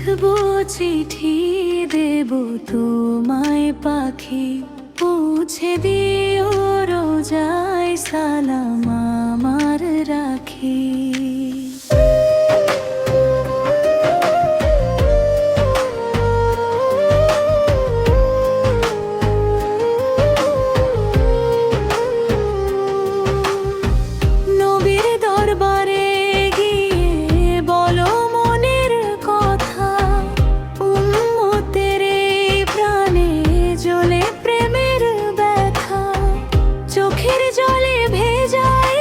লিখবো চিঠি দেব তোমায় পাখি, পৌঁছে দিও রোজায় সালাম আমার রাখি। নবীর দরবারে গিয়ে বলো মনের কথা, উম্মতের এই প্রাণে জ্বলে প্রেমের ব্যথা। চোখের জলে ভেজাই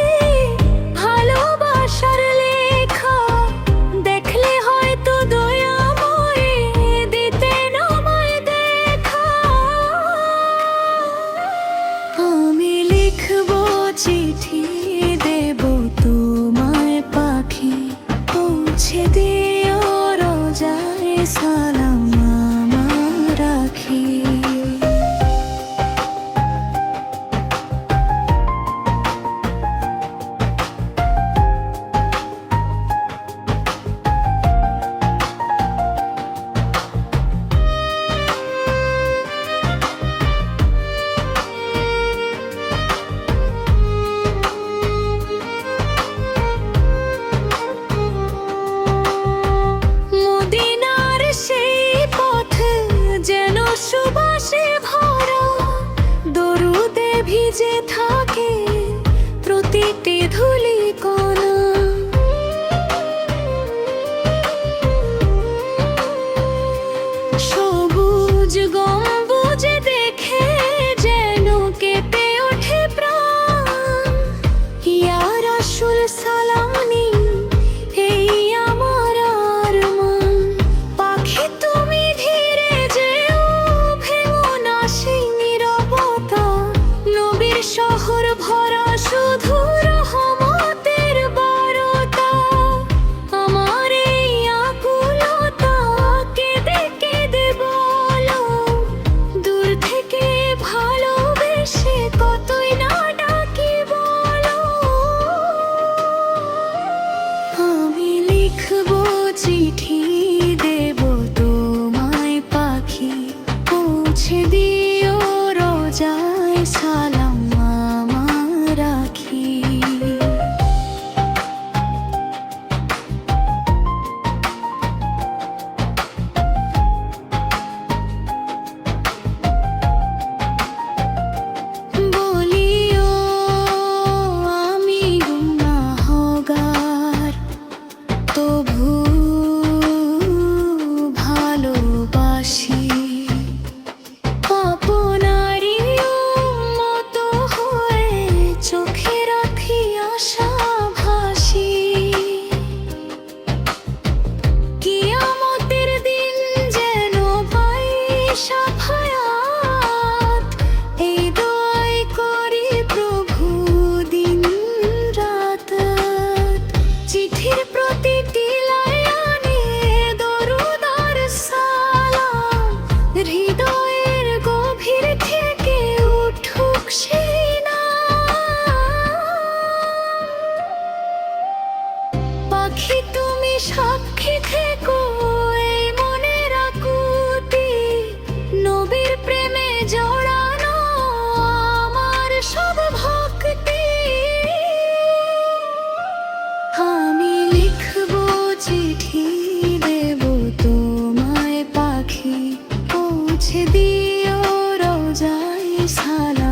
ভালোবাসার লেখা, দেখলে হয়তো দয়াময় দিতেন আমায় দেখা। আমি লিখবো চিঠি দেব তোমায় পাখি, পৌঁছে দিও রোজায় সালাম আমার রাখি। মদিনার সেই পথ যেন সুবাসে ভরা, দরুদে ভিজে থাকে প্রতিটি ধূলি কণা। সবুজ গম্বুজ দেখে যেন কেঁপে ওঠে প্রাণ, ইয়া রাসূল সালাম নিন এই আমার আরমান। পাখি তুমি ধীরে যেও, ভেঙো না সেই নীরবতা, নবীর শহর ভরা শুধু রহমতের বারতা। আমার এই আকুলতা কেঁদে কেঁদে বলো, দূর থেকে ভালোবেসে কতই না ডাকি বলো। আমি লিখবো চিঠি দেব তোমায় পাখি, পৌঁছে দিও রোজায় সালাম আমার রাখি। বলিও আমি গুনাহগার, তবু ভালোবাসি। আপনারই উম্মত হয়ে চোখে রাখি আশা ভাসি। কিয়ামতের দিন যেন পাই শাফায়াত, এই দোয়াই করি প্রভু দিন রাত। চিঠির প্রতিটি লাইনে দরুদ আর সালাম, হৃদয়ের গভীর থেকে উঠুক সেই নাম। পাখি তুমি সাক্ষী থেকো এই মনের আকুতি, নবীর প্রেমে জড়ানো আমার সব ভক্তি। আমি লিখবো চিঠি দেব তোমায় পাখি, পৌঁছে দিও রোজায় সালাম।